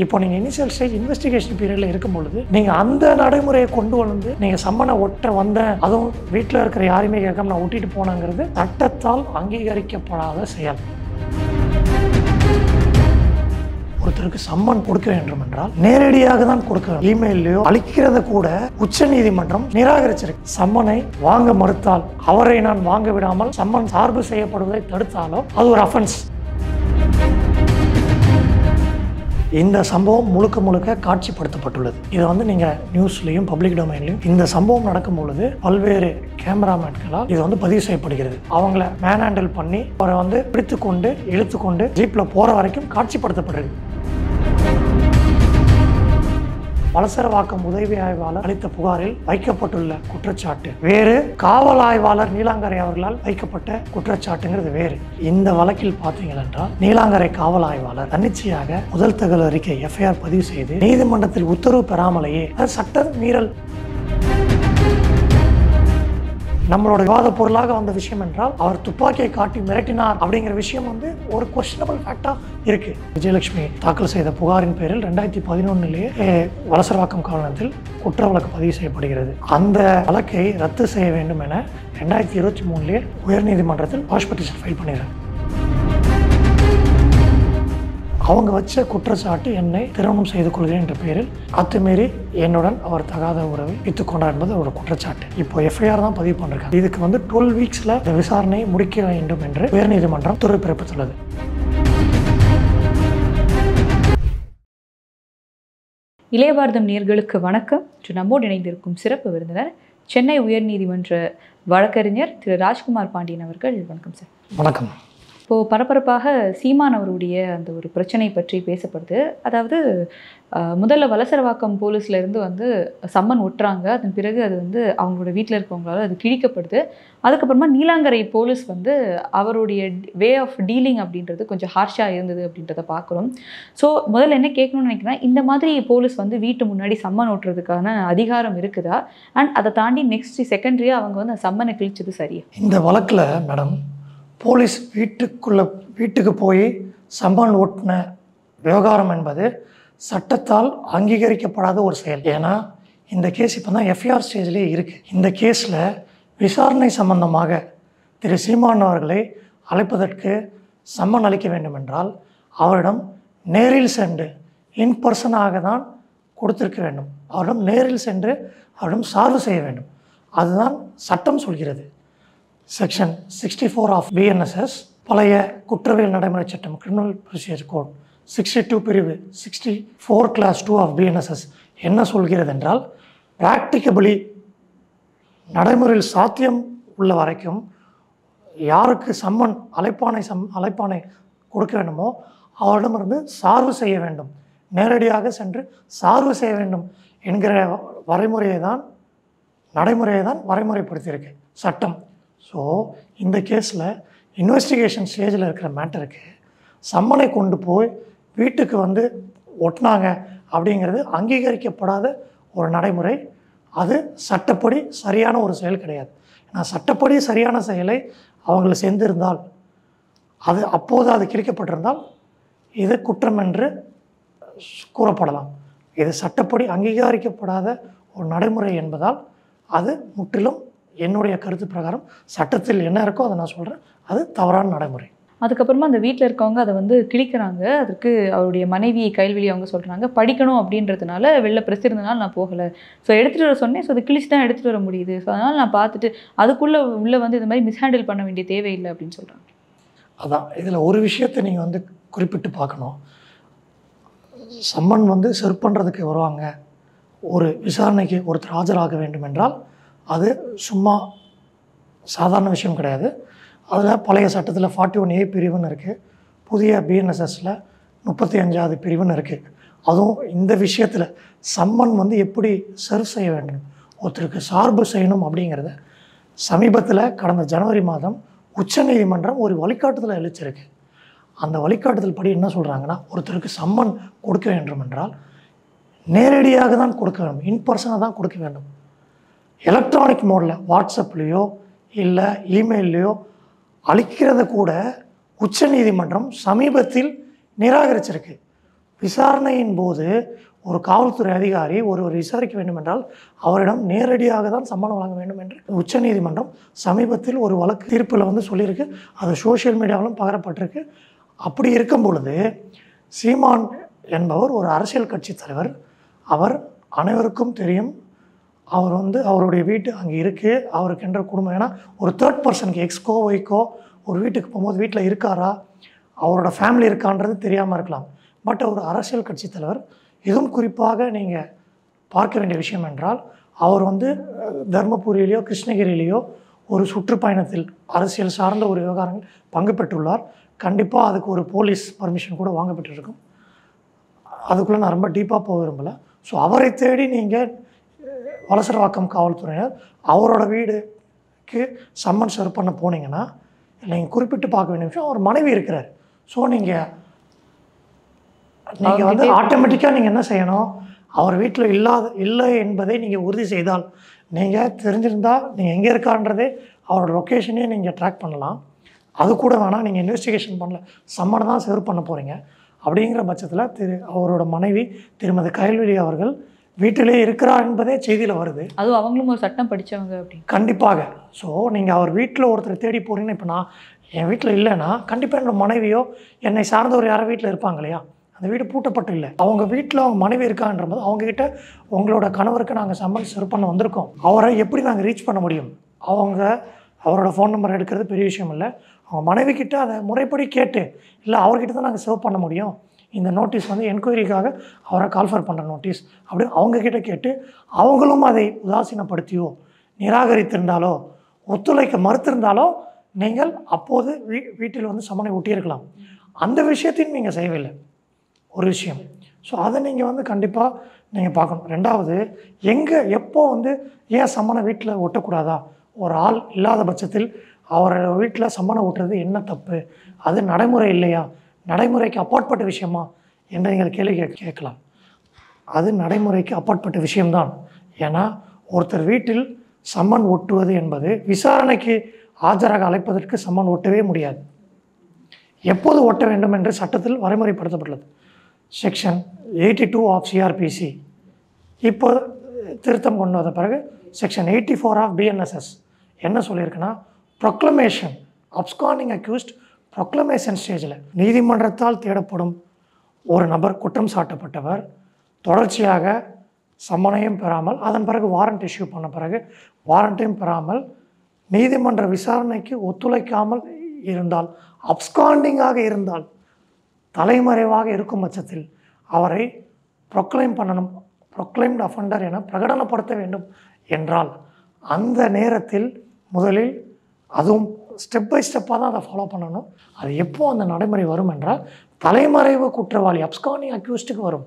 இப்போ நீங்கள் initial stage investigation பீரியடில் இருக்கும் பொழுது நீங்கள் அந்த நடைமுறையை கொண்டு வந்து நீங்கள் சம்மனை ஒட்ட வந்தேன், அதுவும் வீட்டில் இருக்கிற யாருமே கேட்காம நான் ஒட்டிட்டு போனேங்கிறது சட்டத்தால் அங்கீகரிக்கப்படாத செயல். ஒருத்தருக்கு சம்மன் கொடுக்க வேண்டும் என்றால் நேரடியாக தான் கொடுக்க வேண்டும். இமெயிலையோ அளிக்கிறத கூட உச்ச நீதிமன்றம் நிராகரிச்சிருக்கு. சம்மனை வாங்க மறுத்தால், அவரை நான் வாங்க விடாமல் சம்மன் சார்பு செய்யப்படுவதை தடுத்தாலோ அது ஒரு அஃபென்ஸ். இந்த சம்பவம் முழுக்க முழுக்க காட்சிப்படுத்தப்பட்டுள்ளது. இதை வந்து நீங்கள் நியூஸ்லையும் பப்ளிக் டொமைன்லையும் இந்த சம்பவம் நடக்கும் பொழுது பல்வேறு கேமராமேன்களால் இது வந்து பதிவு செய்யப்படுகிறது. அவங்கள மேன் ஹேண்டில் பண்ணி அவரை வந்து பிடித்துக்கொண்டு இழுத்துக்கொண்டு ஜீப்பில் போகிற வரைக்கும் காட்சிப்படுத்தப்படுகிறது. வலசரவாக்கம் உதவி ஆய்வாளர் அளித்த புகாரில் வைக்கப்பட்டுள்ள குற்றச்சாட்டு வேறு, காவல் ஆய்வாளர் நீலாங்கரை அவர்களால் வைக்கப்பட்ட குற்றச்சாட்டுங்கிறது வேறு. இந்த வழக்கில் பார்த்தீங்கள் என்றால் நீலாங்கரை காவல் ஆய்வாளர் தன்னிச்சையாக முதல் தகவல் அறிக்கை FIR பதிவு செய்து நீதிமன்றத்தில் உத்தரவு பெறாமலேயே சட்ட மீறல். நம்மளோட விவாத பொருளாக வந்த விஷயம் என்றால் அவர் துப்பாக்கியை காட்டி மிரட்டினார் அப்படிங்கிற விஷயம் வந்து ஒரு கொஸ்டினபிள் ஃபேக்டா இருக்கு. விஜயலட்சுமி தாக்கல் செய்த புகாரின் பேரில் 2011 வலசரவாக்கம் காவலத்தில் குற்ற வழக்கு பதிவு செய்யப்படுகிறது. அந்த வழக்கை ரத்து செய்ய வேண்டும் என 2023 உயர்நீதிமன்றத்தில் வாஷ் பெட்டிஷன் ஃபைல் பண்ணிடுறாங்க. அவங்க வச்ச குற்றச்சாட்டு என்னை திருமணம் செய்து கொள்கிறேன் என்ற பெயரில் அத்துமீறி என்னுடன் அவர் தகாத உறவை வைத்துக்கொண்டார் என்பது அவரோட குற்றச்சாட்டு. இப்போ FIR தான் பதிவு பண்ணிருக்காங்க. இதுக்கு வந்து 12 வீக்ஸில் இந்த விசாரணையை முடிக்க வேண்டும் என்று உயர்நீதிமன்றம் உத்தரவு பிறப்பித்துள்ளது. இளைய பாரதம் நேயர்களுக்கு வணக்கம். நம்மோடு இணைந்திருக்கும் சிறப்பு விருந்தினர் சென்னை உயர்நீதிமன்ற வழக்கறிஞர் திரு ராஜ்குமார் பாண்டியன் அவர்கள். வணக்கம் சார். வணக்கம். இப்போது பரபரப்பாக சீமான் அவருடைய அந்த ஒரு பிரச்சனை பற்றி பேசப்படுது. அதாவது முதல்ல வலசரவாக்கம் போலீஸ்லேருந்து வந்து சம்மன் ஒட்டுறாங்க. அதன் பிறகு அது வந்து அவங்களோட வீட்டில் இருக்கவங்களால அது கிழிக்கப்படுது. அதுக்கப்புறமா நீலாங்கரை போலீஸ் வந்து அவருடைய வே ஆஃப் டீலிங் அப்படின்றது கொஞ்சம் ஹார்ஷாக இருந்தது அப்படின்றத பார்க்குறோம். ஸோ முதல்ல என்ன கேட்கணும்னு நினைக்கிறேன், இந்த மாதிரி போலீஸ் வந்து வீட்டு முன்னாடி சம்மன் ஒட்டுறதுக்கான அதிகாரம் இருக்குதா? அண்ட் அதை தாண்டி நெக்ஸ்ட் செகண்டரியாக அவங்க வந்து சம்மனை கிழிச்சது சரியா? இந்த வழக்கில் மேடம் போலீஸ் வீட்டுக்கு போய் சம்மன் ஒட்டின விவகாரம் என்பது சட்டத்தால் அங்கீகரிக்கப்படாத ஒரு செயல். ஏன்னா இந்த கேஸ் இப்போ தான் FIR ஸ்டேஜ்லேயே இருக்குது. இந்த கேஸில் விசாரணை சம்பந்தமாக திரு சீமான் அவர்களை அழைப்பதற்கு சம்மன் அளிக்க வேண்டும் என்றால் அவரிடம் நேரில் சென்று இன்பர்சனாக தான் கொடுத்திருக்க வேண்டும். அவரிடம் நேரில் சென்று அவரிடம் சார்பு செய்ய வேண்டும். அதுதான் சட்டம் சொல்கிறது. செக்ஷன் 64 ஆஃப் BNSS பழைய குற்றவியல் நடைமுறை சட்டம் கிரிமினல் ப்ரொசீஜர் கோட் 62 பிரிவு 64 கிளாஸ் 2 ஆஃப் BNSS என்ன சொல்கிறது என்றால், ப்ராக்டிகபிளி நடைமுறையில் சாத்தியம் உள்ள வரைக்கும் யாருக்கு சம்மன் அழைப்பானை கொடுக்க வேண்டுமோ அவரிடமிருந்து சார்பு செய்ய வேண்டும், நேரடியாக சென்று சார்பு செய்ய வேண்டும் என்கிற நடைமுறையை தான் வரைமுறைப்படுத்தியிருக்கு சட்டம். ஸோ இந்த கேஸில் இன்வெஸ்டிகேஷன் ஸ்டேஜில் இருக்கிற மேட்டருக்கு சம்மனை கொண்டு போய் வீட்டுக்கு வந்து ஒட்டினாங்க அப்படிங்கிறது அங்கீகரிக்கப்படாத ஒரு நடைமுறை. அது சட்டப்படி சரியான ஒரு செயல் கிடையாது. நான் சட்டப்படி சரியான செயலை அவங்களை செஞ்சிருந்தால், அப்போது அது கிழிக்கப்பட்டிருந்தால் இது குற்றம் என்று கூறப்படலாம். இது சட்டப்படி அங்கீகரிக்கப்படாத ஒரு நடைமுறை என்பதால் அது முற்றிலும் என்னுடைய கருத்து பிரகாரம் சட்டத்தில் என்ன இருக்கோ அதை நான் சொல்கிறேன், அது தவறான நடைமுறை. அதுக்கப்புறமா அந்த வீட்டில் இருக்கவங்க அதை வந்து கிழிக்கிறாங்க. அதுக்கு அவருடைய மனைவி கைல்வெளி அவங்க சொல்கிறாங்க, படிக்கணும் அப்படின்றதுனால வெளில ப்ரெஸ் இருந்தனால நான் போகலை, ஸோ எடுத்துகிட்டு வர சொன்னேன், ஸோ அது கிழிச்சு தான் எடுத்துகிட்டு வர முடியுது, ஸோ அதனால் நான் பார்த்துட்டு அதுக்குள்ளே வந்து இந்த மாதிரி மிஸ்ஹேண்டில் பண்ண வேண்டிய தேவையில்லை அப்படின்னு சொல்கிறாங்க. அதான் இதில் ஒரு விஷயத்தை நீங்கள் வந்து குறிப்பிட்டு பார்க்கணும். சம்மன் வந்து செர்வ் பண்ணுறதுக்கு வருவாங்க, ஒரு விசாரணைக்கு ஒருத்தர் ஆஜராக வேண்டும் என்றால் அது சும்மா சாதாரண விஷயம் கிடையாது. அதில் பழைய சட்டத்தில் 41A பிரிவுன்னு இருக்குது, புதிய BNSSல 35வது பிரிவுன்னு இருக்குது. அதுவும் இந்த விஷயத்தில் சம்மன் வந்து எப்படி சர்வ் செய்ய வேண்டும், ஒருத்தருக்கு சார்பு செய்யணும் அப்படிங்கிறத சமீபத்தில் கடந்த ஜனவரி மாதம் உச்சநீதிமன்றம் ஒரு வழிகாட்டுதலை அளிச்சிருக்கு. அந்த வழிகாட்டுதல் படி என்ன சொல்கிறாங்கன்னா, ஒருத்தருக்கு சம்மன் கொடுக்க வேண்டும் என்றால் நேரடியாக தான் கொடுக்க வேண்டும், இன்பர்சனாக தான் கொடுக்க வேண்டும். எலக்ட்ரானிக் மோடில் வாட்ஸ்அப்லேயோ இல்லை இமெயிலையோ அளிக்கிறத கூட உச்சநீதிமன்றம் சமீபத்தில் நிராகரிச்சிருக்கு. விசாரணையின் போது ஒரு காவல்துறை அதிகாரி ஒருவர் விசாரிக்க வேண்டும் என்றால் அவரிடம் நேரடியாக தான் சம்மன் வழங்க வேண்டும் என்று உச்சநீதிமன்றம் சமீபத்தில் ஒரு வழக்கு தீர்ப்பில் வந்து சொல்லியிருக்கு. அது சோஷியல் மீடியாவிலும் பகரப்பட்டிருக்கு. அப்படி இருக்கும் பொழுது சீமான் என்பவர் ஒரு அரசியல் கட்சி தலைவர். அவர் அனைவருக்கும் தெரியும். அவர் வந்து அவருடைய வீட்டு அங்கே இருக்குது, அவருக்கென்ற குடும்பம். ஏன்னா ஒரு தேர்ட் பர்சனுக்கு எக்ஸ்கோ ஒய்க்கோ ஒரு வீட்டுக்கு போகும்போது வீட்டில் இருக்காரா, அவரோட ஃபேமிலி இருக்கான்றது தெரியாமல் இருக்கலாம். பட் ஒரு அரசியல் கட்சி தலைவர். இதுவும் குறிப்பாக நீங்கள் பார்க்க வேண்டிய விஷயம் என்றால், அவர் வந்து தர்மபுரியிலேயோ கிருஷ்ணகிரியிலேயோ ஒரு சுற்றுப்பயணத்தில் அரசியல் சார்ந்த ஒரு விவகாரங்கள் பங்கு பெற்றுள்ளார். கண்டிப்பாக அதுக்கு ஒரு போலீஸ் பர்மிஷன் கூட வாங்கப்பட்டிருக்கும். அதுக்குள்ளே நான் ரொம்ப டீப்பாக போக விரும்பலை. ஸோ அவரை தேடி நீங்கள் வலசரவாக்கம் காவல்துறையினர் அவரோட வீடுக்கு சம்மன் சர்வ் பண்ண போனீங்கன்னா, நீங்கள் குறிப்பிட்டு பார்க்க வேண்டிய விஷயம், அவர் மனைவி இருக்கிறார். ஸோ நீங்கள் வந்து ஆட்டோமேட்டிக்காக நீங்கள் என்ன செய்யணும், அவர் வீட்டில் இல்லை என்பதை நீங்கள் உறுதி செய்தால், நீங்கள் தெரிஞ்சிருந்தால் நீங்கள் எங்கே இருக்கான்றதே அவரோட லொக்கேஷனே நீங்கள் ட்ராக் பண்ணலாம். அது கூட வேணால் நீங்கள் இன்வெஸ்டிகேஷன் பண்ணல, சம்மனை தான் சர்வ் பண்ண போகிறீங்க. அப்படிங்கிற பட்சத்தில் அவரோட மனைவி திருமதி கயல்விழி அவர்கள் வீட்டிலே இருக்கிறார் என்பதே செய்தியில் வருது. அதுவும் அவங்களும் ஒரு சட்டம் படித்தவங்க அப்படின்னு. கண்டிப்பாக. ஸோ நீங்கள் அவர் வீட்டில் ஒருத்தர் தேடி போகிறீங்கன்னா, இப்போ நான் என் வீட்டில் இல்லைன்னா கண்டிப்பாக என்னோடய மனைவியோ என்னை சார்ந்தவர் யாரோ வீட்டில் இருப்பாங்க இல்லையா, அந்த வீடு பூட்டப்பட்டு இல்லை, அவங்க வீட்டில் அவங்க மனைவி இருக்கான்ற போது அவங்கக்கிட்ட உங்களோட கணவருக்கு நாங்கள் சம்மன் சர்வ் பண்ண வந்திருக்கோம், அவரை எப்படி நாங்கள் ரீச் பண்ண முடியும்? அவரோட ஃபோன் நம்பர் எடுக்கிறது பெரிய விஷயம் இல்லை. அவங்க மனைவிக்கிட்ட அதை முறைப்படி கேட்டு, இல்லை அவர்கிட்ட தான் நாங்கள் சர்வ் பண்ண முடியும், இந்த நோட்டீஸ் வந்து என்கொயரிக்காக அவரை கால்ஃபர் பண்ணுற நோட்டீஸ் அப்படின்னு அவங்கக்கிட்ட கேட்டு, அவங்களும் அதை உதாசீனப்படுத்தியோ நிராகரித்திருந்தாலோ ஒத்துழைக்க மறுத்திருந்தாலோ நீங்கள் அப்போது வீட்டில் வந்து சம்மனை ஒட்டியிருக்கலாம். அந்த விஷயத்தையும் நீங்கள் செய்யவில்லை, ஒரு விஷயம். ஸோ அதை நீங்கள் வந்து கண்டிப்பாக நீங்கள் பார்க்கணும். ரெண்டாவது, எப்போ வந்து ஏன் சம்மனை வீட்டில் ஒட்டக்கூடாதா? ஒரு ஆள் இல்லாத பட்சத்தில் அவரோட வீட்டில் சம்மனை ஒட்டுறது என்ன தப்பு? அது நடைமுறை இல்லையா? நடைமுறைக்கு அப்பாற்பட்ட விஷயமா என்று நீங்கள் கேள்வி கேட்கலாம். அது நடைமுறைக்கு அப்பாற்பட்ட விஷயம்தான். ஏன்னா ஒருத்தர் வீட்டில் சம்மன் ஒட்டுவது என்பது விசாரணைக்கு ஆஜராக அழைப்பதற்கு சம்மன் ஒட்டவே முடியாது. எப்போது ஒட்ட வேண்டும் என்று சட்டத்தில் வரைமுறைப்படுத்தப்பட்டுள்ளது. செக்ஷன் 82 ஆஃப் சிஆர்பிசி இப்போ திருத்தம் கொண்டு வந்த பிறகு செக்ஷன் 84 ஆஃப் பிஎன்எஸ்எஸ் என்ன சொல்லியிருக்குன்னா, ப்ரொக்ளமேஷன் அப்ஸ்காண்டிங் அக்யூஸ்ட் ப்ரொக்ளமேஷன் ஸ்டேஜில் நீதிமன்றத்தால் தேடப்படும் ஒரு நபர், குற்றம் சாட்டப்பட்டவர் தொடர்ச்சியாக சம்மனையும் பெறாமல், அதன் பிறகு வாரண்ட் இஷ்யூ பண்ண பிறகு வாரண்ட்டையும் பெறாமல் நீதிமன்ற விசாரணைக்கு ஒத்துழைக்காமல் இருந்தால், அப்ஸ்காண்டிங்காக இருந்தால், தலைமறைவாக இருக்கும் பட்சத்தில் அவரை ப்ரொக்ளைம் பண்ணணும், ப்ரொக்ளைம்டு அஃபண்டர் என பிரகடனப்படுத்த வேண்டும் என்றால், அந்த நேரத்தில் முதலில் அதுவும் ஸ்டெப் பை ஸ்டெப்பாக தான் அதை ஃபாலோ பண்ணணும். அது எப்போ அந்த நடைமுறை வரும் என்றால், தலைமறைவு குற்றவாளி அப்ஸ்காண்டிங் அக்யூஸ்டுக்கு வரும்.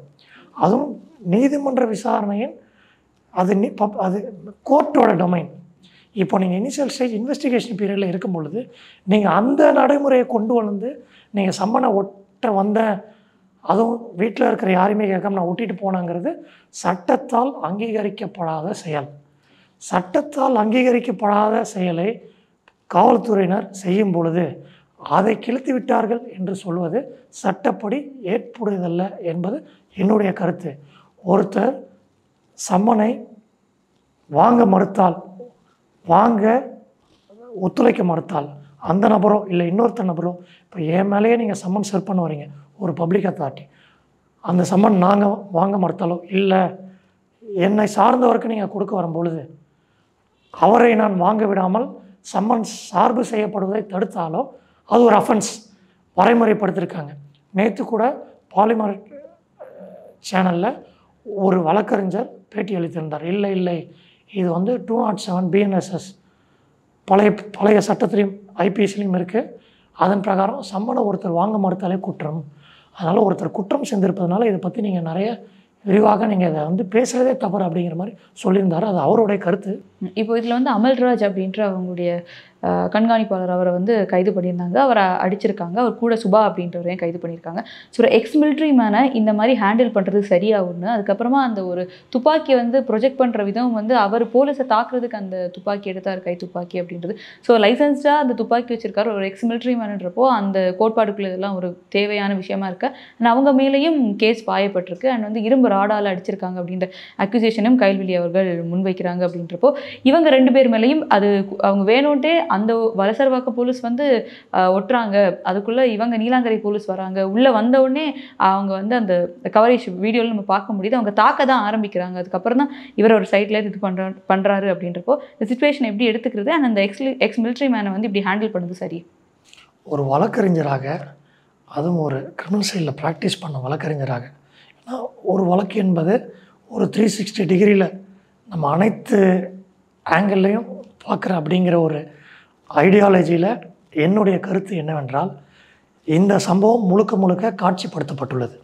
அதுவும் நீதிமன்ற விசாரணையின் அது கோர்ட்டோட டொமைன். இப்போ நீங்கள் இனிஷியல் ஸ்டேஜ் இன்வெஸ்டிகேஷன் பீரியடில் இருக்கும் பொழுது நீங்கள் அந்த நடைமுறையை கொண்டு வந்து நீங்கள் சம்மனை ஒட்ட வந்தேன், அதுவும் வீட்டில் இருக்கிற யாரையுமே கேட்காம நான் ஒட்டிட்டு போனாங்கிறது சட்டத்தால் அங்கீகரிக்கப்படாத செயல். சட்டத்தால் அங்கீகரிக்கப்படாத செயலை காவல்துறையினர் செய்யும் பொழுது அதை கிழித்து விட்டார்கள் என்று சொல்வது சட்டப்படி ஏற்புடையதல்ல என்பது என்னுடைய கருத்து. ஒருத்தர் சம்மனை வாங்க மறுத்தால், வாங்க ஒத்துழைக்க மறுத்தால், அந்த நபரோ இல்லை இன்னொருத்தர் நபரோ, இப்போ என் மேலேயே நீங்கள் சம்மன் சர்வ் பண்ண வரீங்க ஒரு பப்ளிக் அத்தாரிட்டி, அந்த சம்மன் நாங்கள் வாங்க மறுத்தாலோ இல்லை என்னை சார்ந்தவருக்கு நீங்கள் கொடுக்க வரும்பொழுது அவரை நான் வாங்க விடாமல் சம்மன் சார்பு செய்யப்படுவதை தடுத்தாலோ அது ஒரு அஃபென்ஸ் வரைமுறைப்படுத்தியிருக்காங்க. நேற்று கூட பாலிமர் சேனலில் ஒரு வழக்கறிஞர் பேட்டி அளித்திருந்தார். இல்லை இது வந்து 207 பிஎன்எஸ்எஸ் பழைய சட்டத்திலையும் ஐபிஎஸ்லையும் இருக்குது. அதன் பிரகாரம் சம்மனை ஒருத்தர் வாங்க மறுத்தாலே குற்றம். அதனால் ஒருத்தர் குற்றம் செஞ்சிருப்பதனால இதை பற்றி நீங்கள் நிறைய விரிவாக நீங்கள் இதை வந்து பேசுகிறதே தவறு அப்படிங்கிற மாதிரி சொல்லியிருந்தார். அது அவருடைய கருத்து. இப்போ இதில் வந்து அமல்ராஜ் அப்படின்ற அவங்களுடைய கண்காணிப்பாளர் அவரை வந்து கைது பண்ணியிருந்தாங்க. அவரை அடிச்சிருக்காங்க. அவர் கூட சுபா அப்படின்றவரையும் கைது பண்ணியிருக்காங்க. ஸோ ஒரு எக்ஸ் மிலிட்ரி மேனை இந்த மாதிரி ஹேண்டில் பண்ணுறது சரியா ஒன்று. அதுக்கப்புறமா அந்த ஒரு துப்பாக்கியை வந்து ப்ரொஜெக்ட் பண்ணுற விதம் வந்து அவர் போலீஸை தாக்குறதுக்கு அந்த துப்பாக்கி எடுத்தார், கை துப்பாக்கி அப்படின்றது. ஸோ லைசன்ஸ்டாக அந்த துப்பாக்கி வச்சிருக்காரு ஒரு எக்ஸ் மிலிட்ரி மேனுன்றப்போ அந்த கோட்பாடுக்குள்ள இதெல்லாம் ஒரு தேவையான விஷயமா இருக்கு. அண்ட் அவங்க மேலேயும் கேஸ் பாயப்பட்டிருக்கு. அண்ட் வந்து இரும்பு ராடால் அடிச்சிருக்காங்க அப்படின்ற அக்யூசேஷனும் கைல்விழி அவர்கள் முன்வைக்கிறாங்க. அப்படின்றப்போ இவங்க 2 பேர் மேலேயும் அது அவங்க வேணும்ட்டே அந்த வலசரவாக்கம் போலீஸ் வந்து ஒட்டுறாங்க. அதுக்குள்ளே இவங்க நீலாங்கரை போலீஸ் வராங்க. உள்ளே வந்த உடனே அவங்க வந்து அந்த கவரேஜ் வீடியோவில் நம்ம பார்க்க முடியுது. அவங்க தாக்க தான் ஆரம்பிக்கிறாங்க. அதுக்கப்புறம் தான் இவர் ஒரு சைட்ல இது பண்ணுறாரு. அப்படின்றப்போ இந்த சுச்சுவேஷன் எப்படி எடுத்துக்கிறது அண்ட் அந்த எக்ஸ் மிலிட்ரி மேனை வந்து இப்படி ஹேண்டில் பண்ணுறது சரி? ஒரு வழக்கறிஞராக, அதுவும் ஒரு கிரிமினல் சைடில் ப்ராக்டிஸ் பண்ண வழக்கறிஞராக, ஏன்னா ஒரு வழக்கு என்பது ஒரு 360 டிகிரியில் நம்ம அனைத்து ஆங்கிள்லையும் பார்க்குற அப்படிங்கிற ஒரு ஐடியாலஜியில் என்னுடைய கருத்து என்னவென்றால், இந்த சம்பவம் முழுக்க முழுக்க காட்சிப்படுத்தப்பட்டுள்ளது.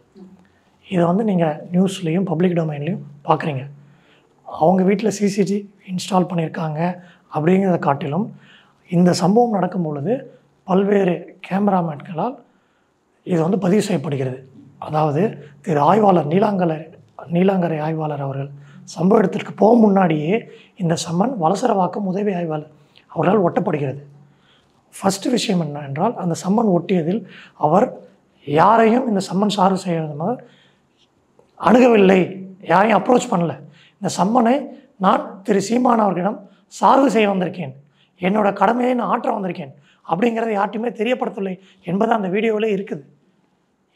இதை வந்து நீங்கள் நியூஸ்லேயும் பப்ளிக் டொமைன்லேயும் பார்க்குறீங்க. அவங்க வீட்டில் சிசிடிவி இன்ஸ்டால் பண்ணியிருக்காங்க அப்படிங்கிறத காட்டிலும் இந்த சம்பவம் நடக்கும் பொழுது பல்வேறு கேமராமேன்களால் இது வந்து பதிவு செய்யப்படுகிறது. அதாவது திரு ஆய்வாளர் நீலாங்கரை ஆய்வாளர் அவர்கள் சம்பவ இடத்திற்கு போக முன்னாடியே இந்த சம்மன் வலசரவாக்கம் உதவி ஆய்வாளர் அவர்களால் ஒட்டப்படுகிறது. ஃபஸ்ட்டு விஷயம் என்ன என்றால், அந்த சம்மன் ஒட்டியதில் அவர் யாரையும் இந்த சம்மன் சார்பு செய்வதாக அணுகவில்லை, யாரையும் அப்ரோச் பண்ணல. இந்த சம்மனை நான் திரு சீமான் அவர்களிடம் சார்பு செய்ய வந்திருக்கேன், என்னோடய கடமையை நான் ஆற்ற வந்திருக்கேன் அப்படிங்கிறத யார்ட்டையுமே தெரியப்படுத்தவில்லை என்பது அந்த வீடியோவில் இருக்குது.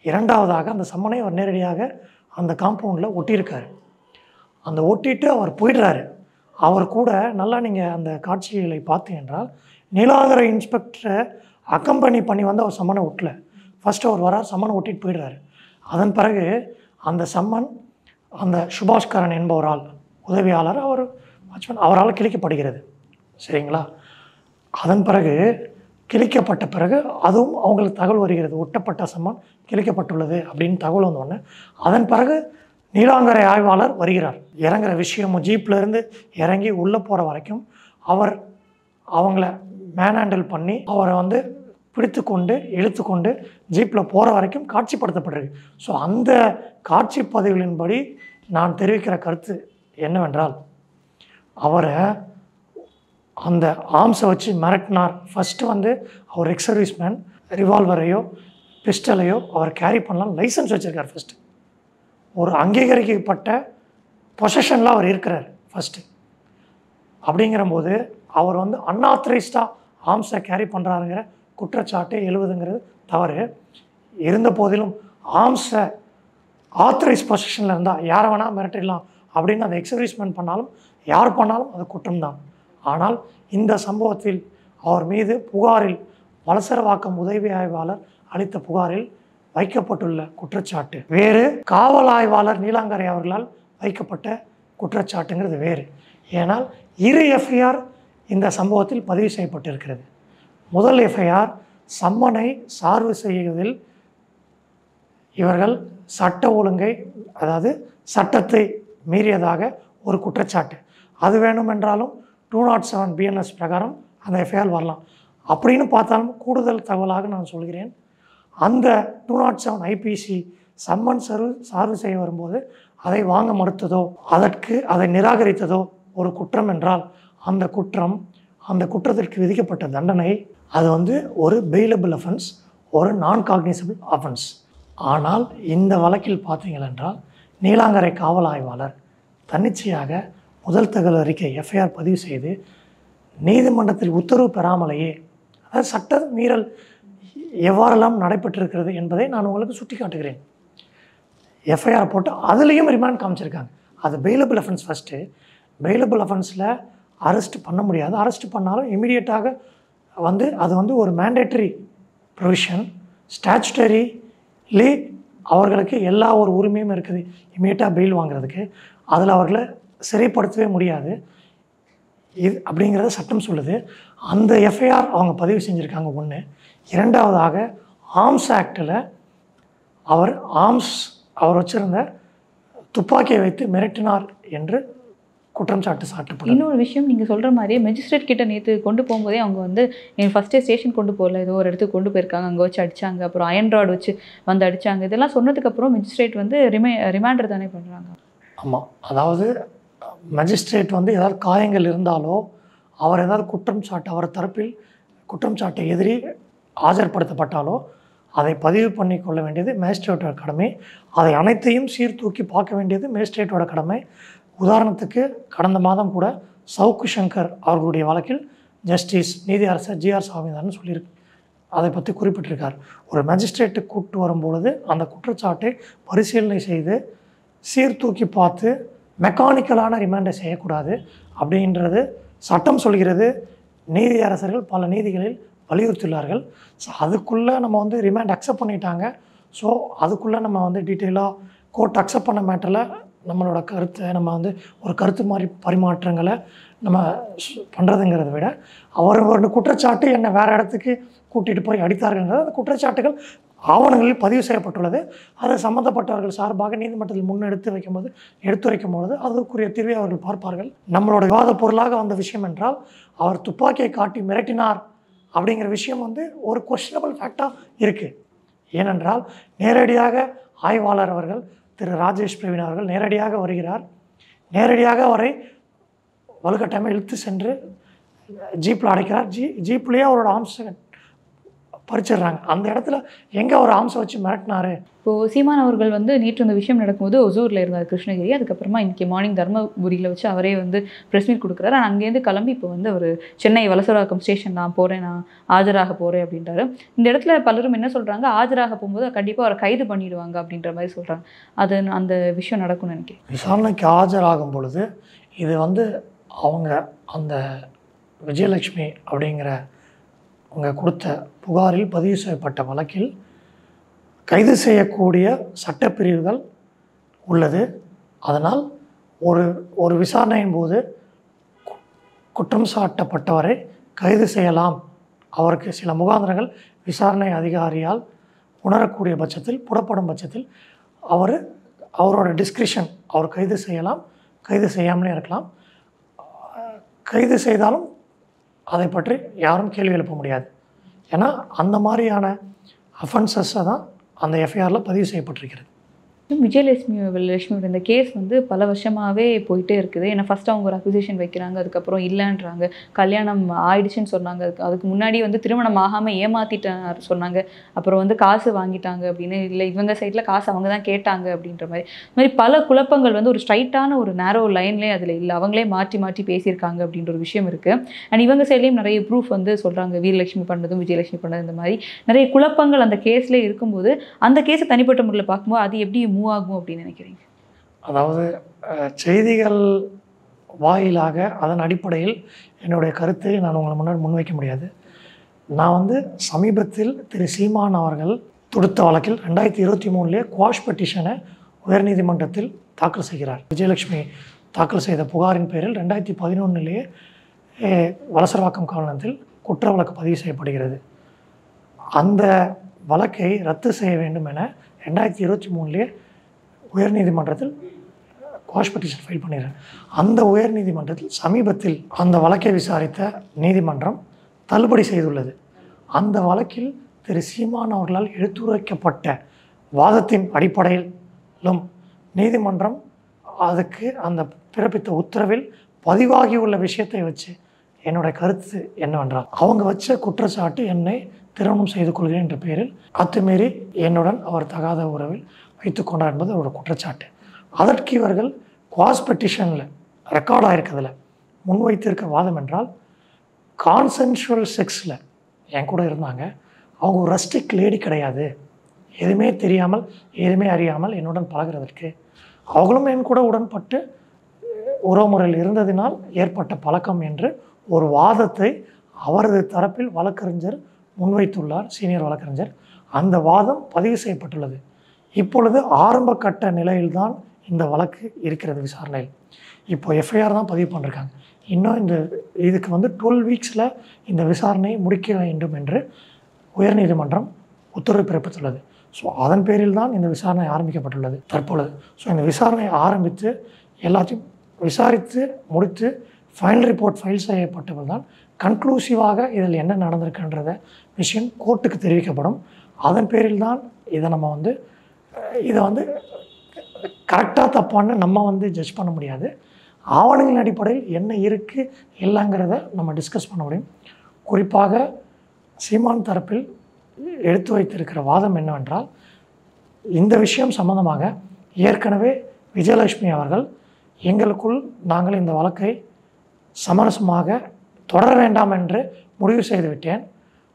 இரண்டாவதாக, அந்த சம்மனை அவர் நேரடியாக அந்த காம்பவுண்டில் ஒட்டியிருக்காரு. அந்த ஒட்டிட்டு அவர் போயிடுறாரு. அவர் கூட நல்லா நீங்கள் அந்த காட்சிகளை பார்த்தீங்க என்றால், நீலாங்கரை இன்ஸ்பெக்டரை அக்கம்பெனி பண்ணி வந்து அவர் சம்மனை ஒட்டல. ஃபஸ்ட்டு அவர் வரார், சம்மனை ஒட்டிட்டு போயிடுறாரு. அதன் பிறகு அந்த சம்மன் அந்த சுபாஷ்கரன் என்பவரால் உதவியாளர் அவரால் கிழிக்கப்படுகிறது. சரிங்களா? அதன் பிறகு கிழிக்கப்பட்ட பிறகு அதுவும் அவங்களுக்கு தகவல் வருகிறது, ஒட்டப்பட்ட சம்மன் கிழிக்கப்பட்டுள்ளது அப்படின்னு தகவல் வந்தோடனே அதன் பிறகு நீலாங்கரை ஆய்வாளர் வருகிறார். இறங்குற விஷயமும் ஜீப்லேருந்து இறங்கி உள்ளே போகிற வரைக்கும் அவங்கள மேன் ஹேண்டில் பண்ணி அவரை வந்து பிடித்து கொண்டு இழுத்து கொண்டு ஜீப்பில் போகிற வரைக்கும் காட்சிப்படுத்தப்பட்டிருக்கு. ஸோ அந்த காட்சி பதிவுகளின்படி நான் தெரிவிக்கிற கருத்து என்னவென்றால், அவரை அந்த ஆர்ம்ஸை வச்சு மிரட்டினார். ஃபஸ்ட்டு வந்து அவர் எக்ஸ் சர்வீஸ் மேன், ரிவால்வரையோ பிஸ்டலையோ அவர் கேரி பண்ணலாம் லைசன்ஸ் வச்சுருக்கார். ஃபஸ்ட்டு ஒரு அங்கீகரிக்கப்பட்ட பொசிஷனில் அவர் இருக்கிறார் ஃபஸ்ட்டு. அப்படிங்கிறபோது அவர் வந்து அன்ஆத்தரைஸ்டாக ஆர்ம்ஸை கேரி பண்ணுறாருங்கிற குற்றச்சாட்டு எழுவதுங்கிறது தவறு. இருந்த போதிலும் ஆர்ம்ஸை ஆத்தரைஸ் பொசிஷனில் இருந்தால் யாரை வேணால் மிரட்டிடலாம் அப்படின்னு அந்த எக்ஸ் சர்வீஸ் மேன் பண்ணாலும் யார் பண்ணாலும் அது குற்றம்தான். ஆனால் இந்த சம்பவத்தில் அவர் மீது புகாரில் வலசரவாக்கம் உதவி ஆய்வாளர் அளித்த புகாரில் வைக்கப்பட்டுள்ள குற்றச்சாட்டு வேறு, காவல் ஆய்வாளர் நீலாங்கரை அவர்களால் வைக்கப்பட்ட குற்றச்சாட்டுங்கிறது வேறு. ஏனால் 2 எஃப்ஐஆர் இந்த சம்பவத்தில் பதிவு செய்யப்பட்டிருக்கிறது. முதல் எஃப்ஐஆர் சம்மனை சார்பு செய்வதில் இவர்கள் சட்ட ஒழுங்கை, அதாவது சட்டத்தை மீறியதாக ஒரு குற்றச்சாட்டு. அது வேணுமென்றாலும் 207 BNS பிரகாரம் அந்த எஃப்ஐஆர் வரலாம். அப்படின்னு பார்த்தாலும் கூடுதல் தகவலாக நான் சொல்கிறேன், அந்த 207 IPC சம்மன் சார்பு செய்ய வரும்போது அதை வாங்க மறுத்ததோ அதை நிராகரித்ததோ ஒரு குற்றம் என்றால் அந்த குற்றத்திற்கு விதிக்கப்பட்ட தண்டனை அது வந்து ஒரு பெயிலபிள் அஃபென்ஸ், ஒரு நான் காக்னிசபிள் அஃபென்ஸ். ஆனால் இந்த வழக்கில் பார்த்தீங்கள் என்றால் நீலாங்கரை காவல் ஆய்வாளர் தன்னிச்சையாக முதல் தகவல் அறிக்கை எஃப்ஐஆர் பதிவு செய்து நீதிமன்றத்தில் உத்தரவு பெறாமலேயே, அதாவது சட்ட மீறல் எவ்வாறெல்லாம் நடைபெற்றிருக்கிறது என்பதை நான் உங்களுக்கு சுட்டி காட்டுகிறேன். எஃப்ஐஆர் போட்டு அதுலேயும் ரிமாண்ட் காமிச்சிருக்காங்க. அது பெயிலபிள் அஃபென்ஸ். ஃபஸ்ட்டு பெயிலபிள் அஃபென்ஸில் அரெஸ்ட் பண்ண முடியாது. அரெஸ்ட் பண்ணாலும் இமீடியட்டாக வந்து அது வந்து ஒரு மேண்டேட்டரி ப்ரொவிஷன். ஸ்டாச்சுட்டரிலே அவர்களுக்கு எல்லா ஒரு உரிமையும் இருக்குது இமீடியட்டாக பெயில் வாங்குறதுக்கு. அதில் அவர்களை சிறைப்படுத்தவே முடியாது அப்படிங்கிறத சட்டம் சொல்லுது. அந்த எஃப்ஐஆர் அவங்க பதிவு செஞ்சுருக்காங்க. ஒன்று. இரண்டாவதாக ஆர்ம்ஸ் ஆக்டில் அவர் வச்சுருந்த துப்பாக்கியை வைத்து மிரட்டினார் என்று குற்றம் சாட்டப்படும். இன்னொரு விஷயம், நீங்கள் சொல்கிற மாதிரியே மெஜிஸ்ட்ரேட் கிட்ட நேற்று கொண்டு போகும்போதே அவங்க வந்து என் ஃபஸ்ட்டே ஸ்டேஷன் கொண்டு போகல, ஏதோ ஒரு இடத்துக்கு கொண்டு போயிருக்காங்க, அங்கே வச்சு அடித்தாங்க, அப்புறம் அயன் ராட் வச்சு வந்து அடித்தாங்க, இதெல்லாம் சொன்னதுக்கப்புறம் மெஜிஸ்ட்ரேட் வந்து ரிமாண்டர் தானே பண்ணுறாங்க. ஆமாம், அதாவது மெஜிஸ்ட்ரேட் வந்து ஏதாவது காயங்கள் இருந்தாலோ அவர் ஏதாவது அவர் தரப்பில் குற்றம் சாட்டை எதிரி ஆஜர்படுத்தப்பட்டாலோ அதை பதிவு பண்ணி கொள்ள வேண்டியது மேஜிஸ்ட்ரேட்டோட கடமை. அதை அனைத்தையும் சீர்தூக்கி பார்க்க வேண்டியது மேஜிஸ்ட்ரேட்டோட கடமை. உதாரணத்துக்கு கடந்த மாதம் கூட சவுக்கு சங்கர் அவர்களுடைய வழக்கில் ஜஸ்டிஸ் நீதியரசர் ஜிஆர் சாமிநாதன் சொல்லியிருக்கு, அதை பற்றி குறிப்பிட்டிருக்கார். ஒரு மேஜிஸ்ட்ரேட்டு கூப்பிட்டு வரும்பொழுது அந்த குற்றச்சாட்டை பரிசீலனை செய்து சீர்தூக்கி பார்த்து மெக்கானிக்கலான ரிமாண்டை செய்யக்கூடாது அப்படின்றது சட்டம் சொல்கிறது. நீதியரசர்கள் பல நீதிகளில் வலியுறுத்தியுள்ளார்கள். ஸோ அதுக்குள்ளே நம்ம வந்து ரிமாண்ட் அக்செப்ட் பண்ணிட்டாங்க. ஸோ அதுக்குள்ளே நம்ம வந்து டீட்டெயிலாக கோர்ட் அக்செப்ட் பண்ண மேட்டரில் நம்மளோட கருத்தை நம்ம வந்து ஒரு கருத்து மாதிரி பரிமாற்றங்களை நம்ம பண்ணுறதுங்கிறத விட அவர் ஒரு குற்றச்சாட்டு என்னை வேறு இடத்துக்கு கூட்டிகிட்டு போய் அடித்தார்கள்ங்கிறது அந்த குற்றச்சாட்டுகள் ஆவணங்களில் பதிவு செய்யப்பட்டுள்ளது. அதை சம்மந்தப்பட்டவர்கள் சார்பாக நீதிமன்றத்தில் எடுத்துரைக்கும்பொழுது அதுக்குரிய தீர்வை அவர்கள் பார்ப்பார்கள். நம்மளோட விவாத பொருளாக வந்த விஷயம் என்றால் அவர் துப்பாக்கியை காட்டி மிரட்டினார் அப்படிங்கிற விஷயம் வந்து ஒரு கொஸ்டினபிள் ஃபேக்டாக இருக்குது. ஏனென்றால் நேரடியாக ஆய்வாளர் அவர்கள் திரு ராஜேஷ் பிரவீன் அவர்கள் நேரடியாக வருகிறார். நேரடியாக அவரை வலுக்கட்டாயமாக இழுத்து சென்று ஜீப்பில் அடைக்கிறார். ஜீப்லேயே அவரோட ஆம்ஸை பறிச்சிடுறாங்க. அந்த இடத்துல எங்கே அவர் ஆம்ஸை வச்சு மிரட்டினார். இப்போது சீமான் அவர்கள் வந்து நேற்று இந்த விஷயம் நடக்கும்போது ஒசூரில் இருந்தார் கிருஷ்ணகிரி. அதுக்கப்புறமா இன்றைக்கி மார்னிங் தர்மபுரியில் வச்சு அவரே வந்து ப்ரெஸ் மீட் கொடுக்குறாரு. ஆனால் அங்கேருந்து கிளம்பி இப்போ வந்து அவர் சென்னை வலசரவாக்கம் ஸ்டேஷன் நான் போகிறேன், நான் ஆஜராக போகிறேன் அப்படின்றாரு. இந்த இடத்துல பலரும் என்ன சொல்கிறாங்க, ஆஜராக போகும்போது கண்டிப்பாக அவரை கைது பண்ணிடுவாங்க அப்படின்ற மாதிரி சொல்கிறாங்க. அது அந்த விஷயம் நடக்கும்னு நினைக்கிறேன். விசாரணைக்கு ஆஜராகும் பொழுது இது வந்து அவங்க அந்த விஜயலட்சுமி அப்படிங்கிற அவங்க கொடுத்த புகாரில் பதிவு செய்யப்பட்ட வழக்கில் கைது செய்யக்கூடிய சட்டப்பிரிவுகள் உள்ளது. அதனால் ஒரு விசாரணையின் போது குற்றம் சாட்டப்பட்டவரை கைது செய்யலாம். அவருக்கு சில முகாந்திரங்கள் விசாரணை அதிகாரியால் உணரக்கூடிய பட்சத்தில் புறப்படும் பட்சத்தில் அவரோட டிஸ்கிரிஷன் அவர் கைது செய்யலாம், கைது செய்யாமலே இருக்கலாம். கைது செய்தாலும் அதை பற்றி யாரும் கேள்வி எழுப்ப முடியாது. ஏன்னா அந்த மாதிரியான அஃபென்சஸை தான் அந்த எஃப்ஐஆரில் பதிவு செய்யப்பட்டிருக்கிறது. விஜயலட்சுமி இந்த கேஸ் வந்து பல வருஷமாகவே போயிட்டே இருக்குது. ஏன்னா ஃபஸ்ட்டு அவங்க ஒரு அக்யூசேஷன் வைக்கிறாங்க, அதுக்கப்புறம் இல்லைன்றாங்க, கல்யாணம் ஆயிடுச்சுன்னு சொன்னாங்க, அதுக்கு முன்னாடி வந்து திருமணம் ஆகாமல் ஏமாற்றிட்டார் சொன்னாங்க, அப்புறம் வந்து காசு வாங்கிட்டாங்க அப்படின்னு, இல்லை இவங்க சைடில் காசு அவங்க தான் கேட்டாங்க அப்படின்ற மாதிரி பல குழப்பங்கள் வந்து ஒரு ஸ்ட்ரைட்டான ஒரு நேரோ லைன்லேயே அதில் இல்லை, அவங்களே மாற்றி மாற்றி பேசியிருக்காங்க அப்படின்ற ஒரு விஷயம் இருக்குது. அண்ட் இவங்க சைட்லேயும் நிறைய ப்ரூஃப் வந்து சொல்கிறாங்க, வீரலட்சுமி பண்ணதும் விஜயலட்சுமி பண்ணது, இந்த மாதிரி நிறைய குழப்பங்கள் அந்த கேஸ்லேயே இருக்கும்போது அந்த கேஸை தனிப்பட்ட முறையில் பார்க்கும்போது அது எப்படி மூவ் ஆகும் அப்படின்னு நினைக்கிறீங்க? அதாவது செய்திகள் வாயிலாக அதன் அடிப்படையில் என்னுடைய கருத்தை நான் உங்களை முன்னாடி முன்வைக்க முடியாது. நான் வந்து சமீபத்தில் திரு சீமான் அவர்கள் தொடுத்த வழக்கில் 2023 குவாஷ் பெட்டிஷனை உயர்நீதிமன்றத்தில் தாக்கல் செய்கிறார். விஜயலட்சுமி தாக்கல் செய்த புகாரின் பேரில் 2011 வலசரவாக்கம் காவல் நிலையத்தில் குற்ற வழக்கு பதிவு செய்யப்படுகிறது. அந்த வழக்கை ரத்து செய்ய வேண்டும் என 2023 உயர்நீதிமன்றத்தில் குவாஷ் பெட்டிஷன் ஃபைல் பண்ணிடுறேன். அந்த உயர்நீதிமன்றத்தில் சமீபத்தில் அந்த வழக்கை விசாரித்த நீதிமன்றம் தள்ளுபடி செய்துள்ளது. அந்த வழக்கில் திரு சீமான் அவர்களால் எடுத்துரைக்கப்பட்ட வாதத்தின் அடிப்படையிலும் நீதிமன்றம் அதுக்கு அந்த பிறப்பித்த உத்தரவில் பதிவாகியுள்ள விஷயத்தை வச்சு என்னுடைய கருத்து என்னவென்றால், அவங்க வச்ச குற்றச்சாட்டு என்னை திருமணம் செய்து கொள்கிறேன் என்ற பெயரில் அத்துமீறி என்னுடன் அவர் தகாத உறவில் வைத்துக்கொண்டார் என்பது ஒரு குற்றச்சாட்டு. அதற்கு இவர்கள் குவாஷ் பெட்டிஷனில் ரெக்கார்ட் ஆகிருக்கிறதுல முன்வைத்திருக்க வாதம் என்றால், கான்சென்சுவல் செக்ஸில் என் கூட இருந்தாங்க, அவங்க ஒரு ரஸ்டிக் லேடி கிடையாது, எதுவுமே தெரியாமல் எதுவுமே அறியாமல் என்னுடன் பழகிறதற்கு, அவங்களும் என் கூட உடன்பட்டு உறவுமுறையில் இருந்ததினால் ஏற்பட்ட பழக்கம் என்று ஒரு வாதத்தை அவரது தரப்பில் வழக்கறிஞர் முன்வைத்துள்ளார், சீனியர் வழக்கறிஞர். அந்த வாதம் பதிவு செய்யப்பட்டுள்ளது. இப்பொழுது ஆரம்ப கட்ட நிலையில்தான் இந்த வழக்கு இருக்கிறது விசாரணையில். இப்போ எஃப்ஐஆர் தான் பதிவு பண்ணியிருக்காங்க. இன்னும் இதுக்கு வந்து 12 வீக்ஸில் இந்த விசாரணையை முடிக்க வேண்டும் என்று உயர்நீதிமன்றம் உத்தரவு பிறப்பித்துள்ளது. ஸோ அதன் பேரில் தான் இந்த விசாரணை ஆரம்பிக்கப்பட்டுள்ளது தற்பொழுது. ஸோ இந்த விசாரணை ஆரம்பித்து எல்லாத்தையும் விசாரித்து முடித்து ஃபைனல் ரிப்போர்ட் ஃபைல் செய்யப்பட்டவர்கள் தான் கன்க்ளூசிவாக இதில் என்ன நடந்திருக்குன்றத விஷயம் கோர்ட்டுக்கு தெரிவிக்கப்படும். அதன் பேரில் தான் இதை நம்ம வந்து இதை வந்து கரெக்டாக தப்பான்னு நம்ம வந்து ஜட்ஜ் பண்ண முடியாது. ஆவணங்களின் அடிப்படையில் என்ன இருக்குது இல்லைங்கிறத நம்ம டிஸ்கஸ் பண்ண முடியும். குறிப்பாக சீமான் தரப்பில் எடுத்து வைத்திருக்கிற வாதம் என்னவென்றால், இந்த விஷயம் சம்பந்தமாக ஏற்கனவே விஜயலட்சுமி அவர்கள் எங்களுக்குள் நாங்கள் இந்த வழக்கை சமரசமாக தொடர வேண்டாம் என்று முடிவு செய்து விட்டேன்,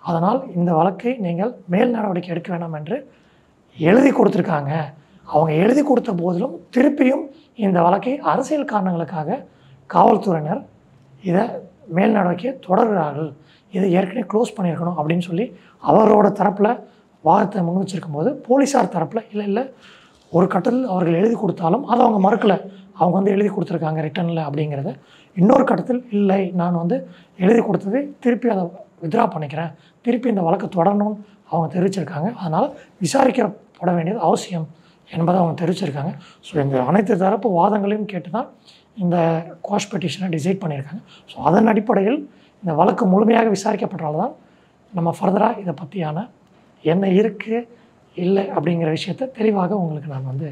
அதனால் இந்த வழக்கை நீங்கள் மேல் நடவடிக்கை எடுக்க வேண்டாம் என்று எழுதி கொடுத்துருக்காங்க. அவங்க எழுதி கொடுத்த போதிலும் திருப்பியும் இந்த வழக்கை அரசியல் காரணங்களுக்காக காவல்துறையினர் இதை மேல் நடவடிக்கையை தொடர்கிறார்கள், இதை ஏற்கனவே க்ளோஸ் பண்ணியிருக்கணும் அப்படின்னு சொல்லி அவரோட தரப்பில் வாதத்தை முன் வச்சிருக்கும் போது போலீஸார் தரப்பில் இல்லை ஒரு கட்டத்தில் அவர்கள் எழுதி கொடுத்தாலும் அதை அவங்க மறுக்கலை, அவங்க வந்து எழுதி கொடுத்துருக்காங்க ரிட்டனில் அப்படிங்கிறத. இன்னொரு கட்டத்தில் இல்லை, நான் வந்து எழுதி கொடுத்தது திருப்பி அதை வித்ரா பண்ணிக்கிறேன், திருப்பி இந்த வழக்கு தொடரணும்னு அவங்க தெரிவிச்சிருக்காங்க. அதனால் விசாரிக்கப்பட வேண்டியது அவசியம் என்பதை அவங்க தெரிவிச்சிருக்காங்க. ஸோ இந்த அனைத்து தரப்பு வாதங்களையும் கேட்டு தான் இந்த குவாஷ் பெட்டிஷனை டிசைட் பண்ணியிருக்காங்க. ஸோ அதன் அடிப்படையில் இந்த வழக்கு முழுமையாக விசாரிக்கப்பட்டால் தான் நம்ம ஃபர்தராக இதை பற்றியான என்ன இருக்குது இல்லை அப்படிங்கிற விஷயத்தை தெளிவாக உங்களுக்கு நான் வந்து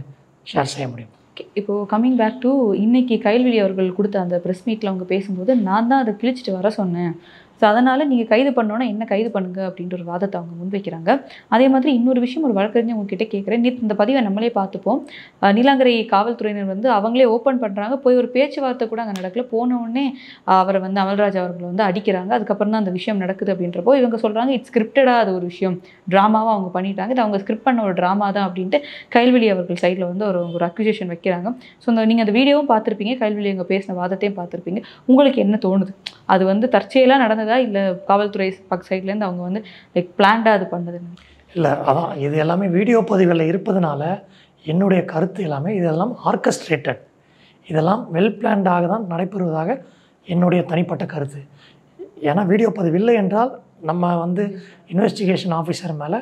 ஷேர் செய்ய முடியும். இப்போது கம்மிங் பேக் டு இன்னைக்கு கைல்வெளி அவர்கள் கொடுத்த அந்த ப்ரெஸ் மீட்டில் அவங்க பேசும்போது நான் தான் அதை கிழிச்சிட்டு வர சொன்னேன், ஸோ அதனால் நீங்கள் கைது பண்ணோன்னா என்ன கைது பண்ணுங்க அப்படின்ற ஒரு வாதத்தை அவங்க முன்வைக்கிறாங்க. அதே மாதிரி இன்னொரு விஷயம் ஒரு வழக்கறிஞர் உங்ககிட்ட கேட்குறேன். நேற்று இந்த பதிவை நம்மளே பார்த்துப்போம். நீலாங்கரை காவல்துறையினர் வந்து அவங்களே ஓப்பன் பண்ணுறாங்க, போய் ஒரு பேச்சுவார்த்தை கூட அங்கே நடக்கல, போன உடனே அவரை வந்து அமல்ராஜ் அவர்களை வந்து அடிக்கிறாங்க, அதுக்கப்புறம் தான் அந்த விஷயம் நடக்குது அப்படின்றப்போ இவங்க சொல்கிறாங்க இட்ஸ் ஸ்கிரிப்டடாக அது ஒரு விஷயம், ட்ராமாவாக அவங்க பண்ணிட்டாங்க, இது அவங்க ஸ்கிரிப்ட் பண்ண ஒரு ட்ராமா தான் அப்படின்ட்டு கைல்வெளி அவர்கள் சைடில் வந்து ஒரு அக்யூசேஷன் வைக்கிறாங்க. ஸோ நீங்கள் அந்த வீடியோவும் பார்த்துருப்பீங்க, கைல்வெளி அவங்க பேசின வாதத்தையும் பார்த்துருப்பீங்க. உங்களுக்கு என்ன தோணுது? அது வந்து தற்செயலாக நடந்ததா இல்லை காவல்துறை சைட்லேருந்து அவங்க வந்து லைக் பிளான்டாக அது பண்ணதுன்னு? இல்லை, அதான் இது எல்லாமே வீடியோ பதிவுகளில் இருப்பதனால என்னுடைய கருத்து எல்லாமே இதெல்லாம் ஆர்கஸ்ட்ரேட்டட், இதெல்லாம் வெல் பிளான்டாக தான் நடைபெறுவதாக என்னுடைய தனிப்பட்ட கருத்து. ஏன்னா வீடியோ பதிவு இல்லை என்றால் நம்ம வந்து இன்வெஸ்டிகேஷன் ஆஃபீஸர் மேலே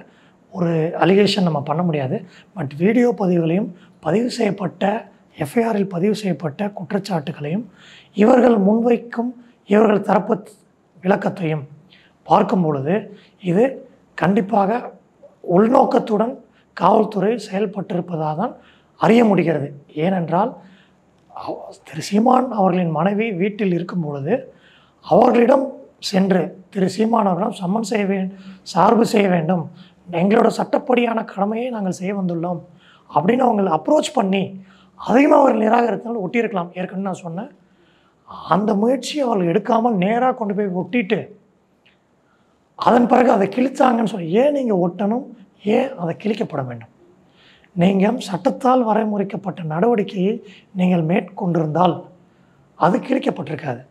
ஒரு அலிகேஷன் நம்ம பண்ண முடியாது. பட் வீடியோ பதிவுகளையும் பதிவு செய்யப்பட்ட எஃப்ஐஆரில் பதிவு செய்யப்பட்ட குற்றச்சாட்டுகளையும் இவர்கள் முன்வைக்கும் இவர்கள் தரப்பு விளக்கத்தையும் பார்க்கும் பொழுது இது கண்டிப்பாக உள்நோக்கத்துடன் காவல்துறை செயல்பட்டிருப்பதாக தான் அறிய முடிகிறது. ஏனென்றால் திரு சீமான் அவர்களின் மனைவி வீட்டில் இருக்கும் பொழுது அவர்களிடம் சென்று திரு சீமான் அவர்களிடம் சம்மன் சார்பு செய்ய வேண்டும், எங்களோட சட்டப்படியான கடமையை நாங்கள் செய்ய வந்துள்ளோம் அப்படின்னு அவங்களை அப்ரோச் பண்ணி அதையும் அவர்கள் நிராகரித்தால் ஒட்டியிருக்கலாம். ஏற்கனவே நான் சொன்னேன், அந்த முயற்சியை அவர்கள் எடுக்காமல் நேராக கொண்டு போய் ஒட்டிட்டு அதன் பிறகு அதை கிழித்தாங்கன்னு சொல்லி, ஏன் நீங்கள் ஒட்டணும், ஏன் அதை கிழிக்கப்பட வேண்டும்? நீங்கள் சட்டத்தால் வரைமுறைக்கப்பட்ட நடவடிக்கையை நீங்கள் மேற்கொண்டிருந்தால் அது கிழிக்கப்பட்டிருக்காது.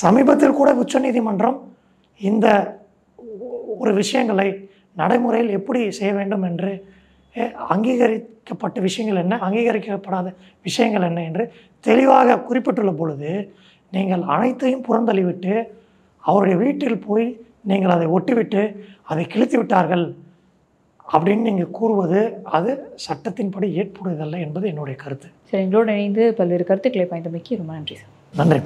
சமீபத்தில் கூட உச்சநீதிமன்றம் இந்த ஒரு விஷயங்களை நடைமுறையில் எப்படி செய்ய வேண்டும் என்று அங்கீகரிக்கப்பட்ட விஷயங்கள் என்ன, அங்கீகரிக்கப்படாத விஷயங்கள் என்ன என்று தெளிவாக குறிப்பிட்டுள்ள பொழுது நீங்கள் அனைத்தையும் புறந்தள்ளிவிட்டு அவருடைய வீட்டில் போய் நீங்கள் அதை ஒட்டிவிட்டு அதை கிழித்து விட்டார்கள் அப்படின்னு நீங்கள் கூறுவது அது சட்டத்தின்படி ஏற்புடையதல்ல என்பது என்னுடைய கருத்து. சரி, எங்களோட இணைந்து பல்வேறு கருத்துக்களை பயந்தமைக்கு ரொம்ப நன்றி சார். நன்றி.